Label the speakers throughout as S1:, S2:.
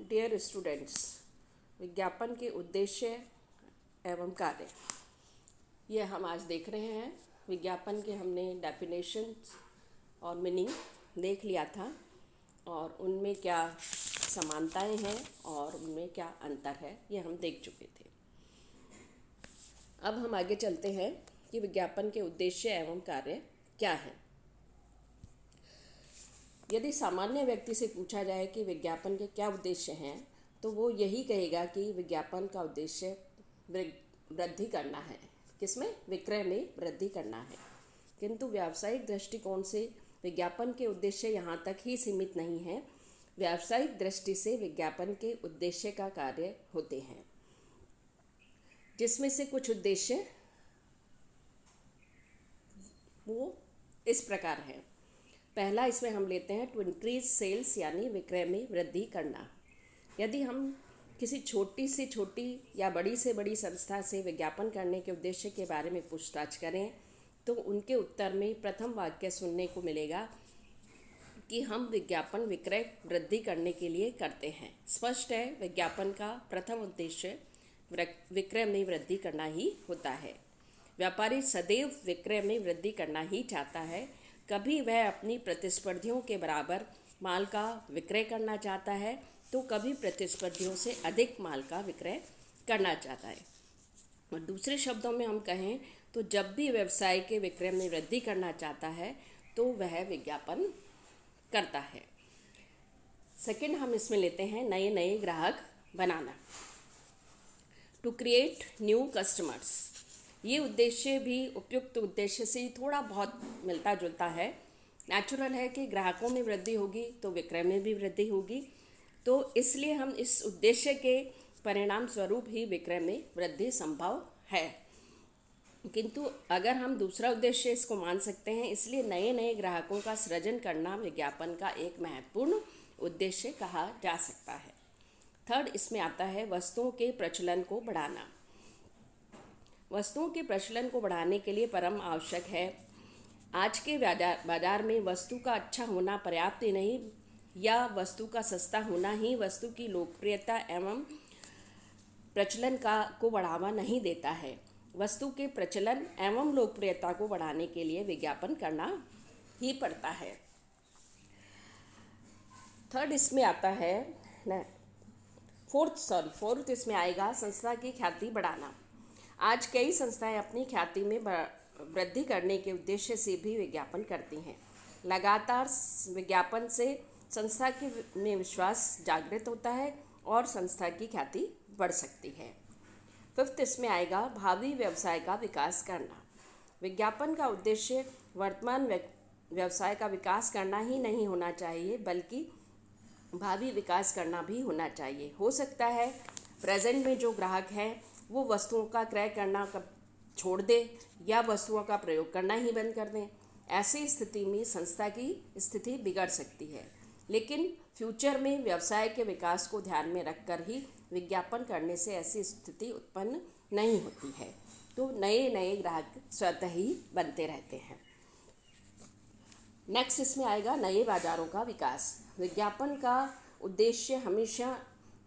S1: Dear students, विज्ञापन के उद्देश्य एवं कार्य ये हम आज देख रहे हैं। विज्ञापन के हमने डेफिनेशंस और मीनिंग देख लिया था और उनमें क्या समानताएं हैं और उनमें क्या अंतर है ये हम देख चुके थे। अब हम आगे चलते हैं कि विज्ञापन के उद्देश्य एवं कार्य क्या है। यदि सामान्य व्यक्ति से पूछा जाए कि विज्ञापन के क्या उद्देश्य हैं तो वो यही कहेगा कि विज्ञापन का उद्देश्य वृद्धि करना है। किसमें? विक्रय में वृद्धि करना है। किंतु व्यावसायिक दृष्टिकोण से विज्ञापन के उद्देश्य यहाँ तक ही सीमित नहीं है। व्यावसायिक दृष्टि से विज्ञापन के उद्देश्य का कार्य होते हैं, जिसमें से कुछ उद्देश्य वो इस प्रकार हैं। पहला इसमें हम लेते हैं टू इंक्रीज सेल्स, यानी विक्रय में वृद्धि करना। यदि हम किसी छोटी से छोटी या बड़ी से बड़ी संस्था से विज्ञापन करने के उद्देश्य के बारे में पूछताछ करें तो उनके उत्तर में प्रथम वाक्य सुनने को मिलेगा कि हम विज्ञापन विक्रय वृद्धि करने के लिए करते हैं। स्पष्ट है, विज्ञापन का प्रथम उद्देश्य विक्रय में वृद्धि करना ही होता है। व्यापारी सदैव विक्रय में वृद्धि करना ही चाहता है। कभी वह अपनी प्रतिस्पर्धियों के बराबर माल का विक्रय करना चाहता है तो कभी प्रतिस्पर्धियों से अधिक माल का विक्रय करना चाहता है। और दूसरे शब्दों में हम कहें तो जब भी व्यवसाय के विक्रय में वृद्धि करना चाहता है तो वह विज्ञापन करता है। सेकंड हम इसमें लेते हैं नए नए ग्राहक बनाना, टू क्रिएट न्यू कस्टमर्स। ये उद्देश्य भी उपयुक्त उद्देश्य से थोड़ा बहुत मिलता जुलता है। नेचुरल है कि ग्राहकों में वृद्धि होगी तो विक्रय में भी वृद्धि होगी, तो इसलिए हम इस उद्देश्य के परिणाम स्वरूप ही विक्रय में वृद्धि संभव है। किंतु अगर हम दूसरा उद्देश्य इसको मान सकते हैं, इसलिए नए नए ग्राहकों का सृजन करना विज्ञापन का एक महत्वपूर्ण उद्देश्य कहा जा सकता है। थर्ड इसमें आता है वस्तुओं के प्रचलन को बढ़ाना। वस्तुओं के प्रचलन को बढ़ाने के लिए परम आवश्यक है। आज के बाजार में वस्तु का अच्छा होना पर्याप्त ही नहीं, या वस्तु का सस्ता होना ही वस्तु की लोकप्रियता एवं प्रचलन को बढ़ावा नहीं देता है। वस्तु के प्रचलन एवं लोकप्रियता को बढ़ाने के लिए विज्ञापन करना ही पड़ता है। थर्ड इसमें आता है फोर्थ इसमें आएगा संस्था की ख्याति बढ़ाना। आज कई संस्थाएं अपनी ख्याति में वृद्धि करने के उद्देश्य से भी विज्ञापन करती हैं। लगातार विज्ञापन से संस्था में विश्वास जागृत होता है और संस्था की ख्याति बढ़ सकती है। फिफ्थ इसमें आएगा भावी व्यवसाय का विकास करना। विज्ञापन का उद्देश्य वर्तमान व्यवसाय का विकास करना ही नहीं होना चाहिए, बल्कि भावी विकास करना भी होना चाहिए। हो सकता है प्रेजेंट में जो ग्राहक हैं वो वस्तुओं का क्रय करना छोड़ दे या वस्तुओं का प्रयोग करना ही बंद कर दें। ऐसी स्थिति में संस्था की स्थिति बिगड़ सकती है। लेकिन फ्यूचर में व्यवसाय के विकास को ध्यान में रखकर ही विज्ञापन करने से ऐसी स्थिति उत्पन्न नहीं होती है, तो नए नए ग्राहक स्वतः ही बनते रहते हैं। नेक्स्ट इसमें आएगा नए बाजारों का विकास। विज्ञापन का उद्देश्य हमेशा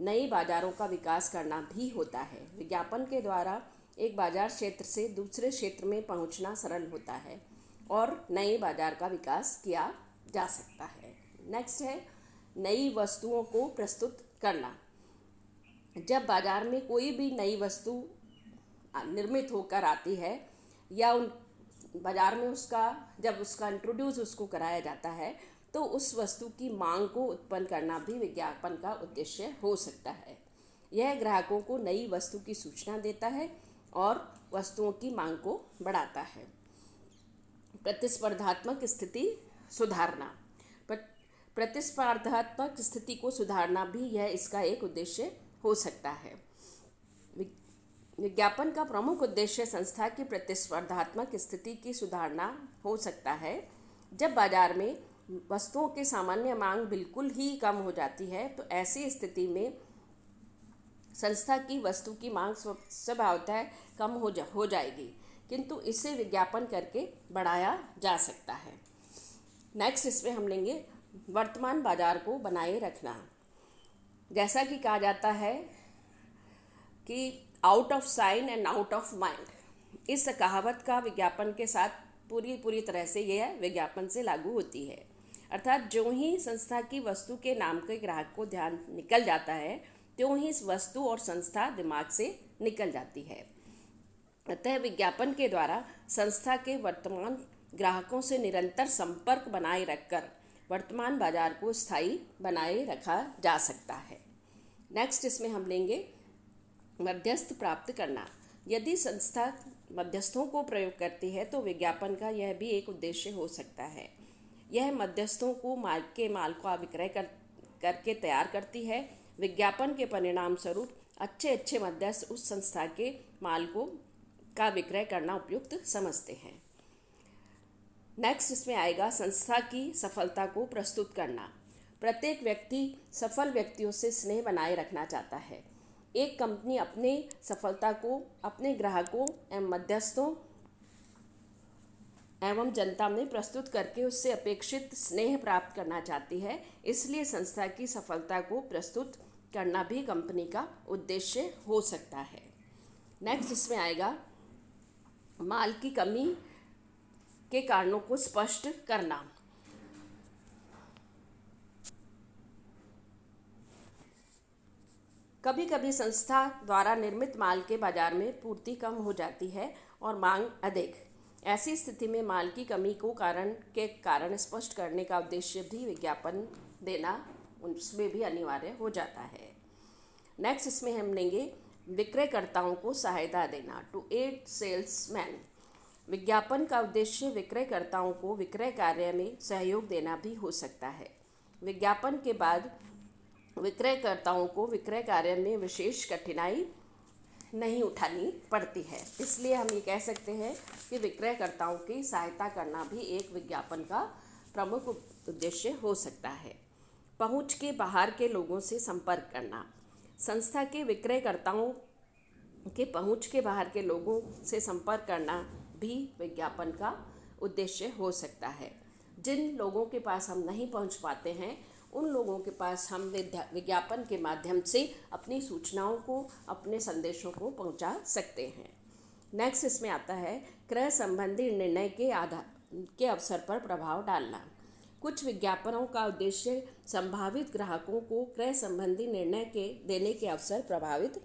S1: नए बाजारों का विकास करना भी होता है। विज्ञापन के द्वारा एक बाजार क्षेत्र से दूसरे क्षेत्र में पहुंचना सरल होता है और नए बाजार का विकास किया जा सकता है। नेक्स्ट है नई वस्तुओं को प्रस्तुत करना। जब बाजार में कोई भी नई वस्तु निर्मित होकर आती है या उन बाजार में जब उसका इंट्रोड्यूस उसको कराया जाता है तो उस वस्तु की मांग को उत्पन्न करना भी विज्ञापन का उद्देश्य हो सकता है। यह ग्राहकों को नई वस्तु की सूचना देता है और वस्तुओं की मांग को बढ़ाता है। प्रतिस्पर्धात्मक स्थिति सुधारना। प्रतिस्पर्धात्मक स्थिति को सुधारना भी यह इसका एक उद्देश्य हो सकता है। विज्ञापन का प्रमुख उद्देश्य संस्था की प्रतिस्पर्धात्मक स्थिति की सुधारना हो सकता है। जब बाजार में वस्तुओं की सामान्य मांग बिल्कुल ही कम हो जाती है तो ऐसी स्थिति में संस्था की वस्तु की मांग स्वभावतः कम हो जाएगी, किंतु इसे विज्ञापन करके बढ़ाया जा सकता है। नेक्स्ट इसमें हम लेंगे वर्तमान बाजार को बनाए रखना। जैसा कि कहा जाता है कि out of sine and out of mind, इस कहावत का विज्ञापन के साथ पूरी तरह से यह विज्ञापन से लागू होती है। अर्थात जो ही संस्था की वस्तु के नाम के ग्राहक को ध्यान निकल जाता है, त्यों ही इस वस्तु और संस्था दिमाग से निकल जाती है। अतः विज्ञापन के द्वारा संस्था के वर्तमान ग्राहकों से निरंतर संपर्क बनाए रखकर वर्तमान बाजार को स्थायी बनाए रखा जा सकता है। नेक्स्ट इसमें हम लेंगे मध्यस्थ प्राप्त करना। यदि संस्था मध्यस्थों को प्रयोग करती है तो विज्ञापन का यह भी एक उद्देश्य हो सकता है। यह मध्यस्थों को माल का विक्रय करके तैयार करती है। विज्ञापन के परिणाम स्वरूप अच्छे मध्यस्थ उस संस्था के माल का विक्रय करना उपयुक्त समझते हैं। नेक्स्ट इसमें आएगा संस्था की सफलता को प्रस्तुत करना। प्रत्येक व्यक्ति सफल व्यक्तियों से स्नेह बनाए रखना चाहता है। एक कंपनी अपने सफलता को अपने ग्राहकों एवं मध्यस्थों एवं जनता में प्रस्तुत करके उससे अपेक्षित स्नेह प्राप्त करना चाहती है। इसलिए संस्था की सफलता को प्रस्तुत करना भी कंपनी का उद्देश्य हो सकता है। नेक्स्ट इसमें आएगा माल की कमी के कारणों को स्पष्ट करना। कभी कभी संस्था द्वारा निर्मित माल के बाजार में पूर्ति कम हो जाती है और मांग अधिक। ऐसी स्थिति में माल की कमी को कारण स्पष्ट करने का उद्देश्य भी विज्ञापन देना उसमें भी अनिवार्य हो जाता है। नेक्स्ट इसमें हम लेंगे विक्रयकर्ताओं को सहायता देना, टू एड सेल्समैन। विज्ञापन का उद्देश्य विक्रयकर्ताओं को विक्रय कार्य में सहयोग देना भी हो सकता है। विज्ञापन के बाद विक्रयकर्ताओं को विक्रय कार्य में विशेष कठिनाई नहीं उठानी पड़ती है। इसलिए हम ये कह सकते हैं कि विक्रयकर्ताओं की सहायता करना भी एक विज्ञापन का प्रमुख उद्देश्य हो सकता है। पहुंच के बाहर के लोगों से संपर्क करना। संस्था के विक्रयकर्ताओं के पहुंच के बाहर के लोगों से संपर्क करना भी विज्ञापन का उद्देश्य हो सकता है। जिन लोगों के पास हम नहीं पहुंच पाते हैं, उन लोगों के पास हम विज्ञापन के माध्यम से अपनी सूचनाओं को, अपने संदेशों को पहुंचा सकते हैं। नेक्स्ट इसमें आता है क्रय संबंधी निर्णय के अवसर पर प्रभाव डालना। कुछ विज्ञापनों का उद्देश्य संभावित ग्राहकों को क्रय संबंधी निर्णय देने के अवसर प्रभावित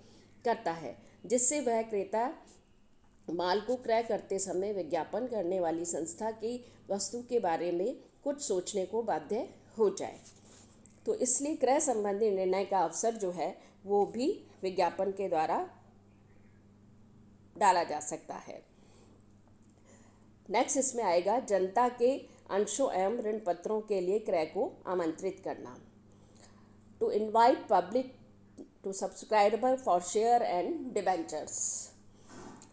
S1: करता है, जिससे वह क्रेता माल को क्रय करते समय विज्ञापन करने वाली संस्था की वस्तु के बारे में कुछ सोचने को बाध्य हो जाए। तो इसलिए क्रय संबंधी निर्णय का अवसर जो है वो भी विज्ञापन के द्वारा डाला जा सकता है। नेक्स्ट इसमें आएगा जनता के अंशों एवं ऋण पत्रों के लिए क्रय को आमंत्रित करना, to invite public to subscriber for share and debentures.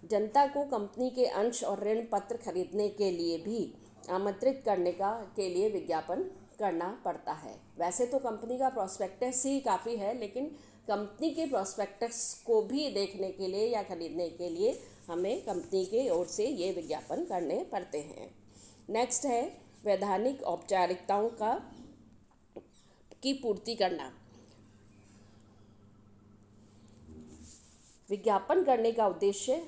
S1: जनता को कंपनी के अंश और ऋण पत्र खरीदने के लिए भी आमंत्रित करने के लिए विज्ञापन करना पड़ता है। वैसे तो कंपनी का प्रॉस्पेक्टस ही काफ़ी है, लेकिन कंपनी के प्रॉस्पेक्टस को भी देखने के लिए या खरीदने के लिए हमें कंपनी की ओर से ये विज्ञापन करने पड़ते हैं। नेक्स्ट है वैधानिक औपचारिकताओं की पूर्ति करना। विज्ञापन करने का उद्देश्य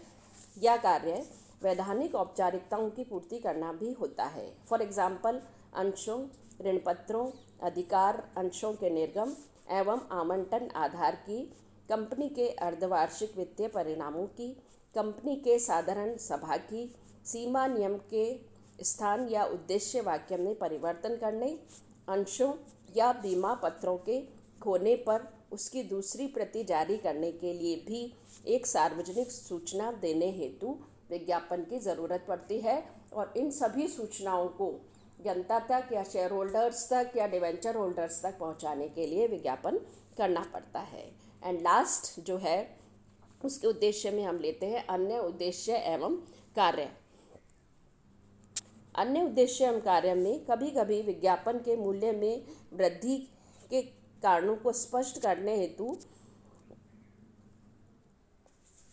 S1: या कार्य वैधानिक औपचारिकताओं की पूर्ति करना भी होता है। फॉर एग्जाम्पल अंशों, ऋण पत्रों, अधिकार अंशों के निर्गम एवं आवंटन आधार की, कंपनी के अर्धवार्षिक वित्तीय परिणामों की, कंपनी के साधारण सभा की, सीमा नियम के स्थान या उद्देश्य वाक्य में परिवर्तन करने, अंशों या बीमा पत्रों के खोने पर उसकी दूसरी प्रति जारी करने के लिए भी एक सार्वजनिक सूचना देने हेतु विज्ञापन की ज़रूरत पड़ती है। और इन सभी सूचनाओं को जनता तक या शेयर होल्डर्स तक या डिवेंचर होल्डर्स तक पहुंचाने के लिए विज्ञापन करना पड़ता है। एंड लास्ट जो है उसके उद्देश्य में हम लेते हैं अन्य उद्देश्य एवं कार्य। अन्य उद्देश्य एवं कार्य में कभी कभी विज्ञापन के मूल्य में वृद्धि के कारणों को स्पष्ट करने हेतु,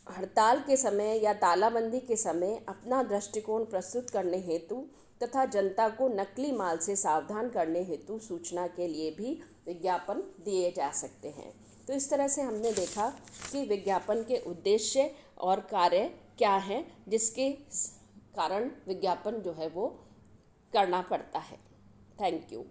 S1: हड़ताल के समय या तालाबंदी के समय अपना दृष्टिकोण प्रस्तुत करने हेतु तथा जनता को नकली माल से सावधान करने हेतु सूचना के लिए भी विज्ञापन दिए जा सकते हैं। तो इस तरह से हमने देखा कि विज्ञापन के उद्देश्य और कार्य क्या हैं, जिसके कारण विज्ञापन जो है वो करना पड़ता है। Thank you.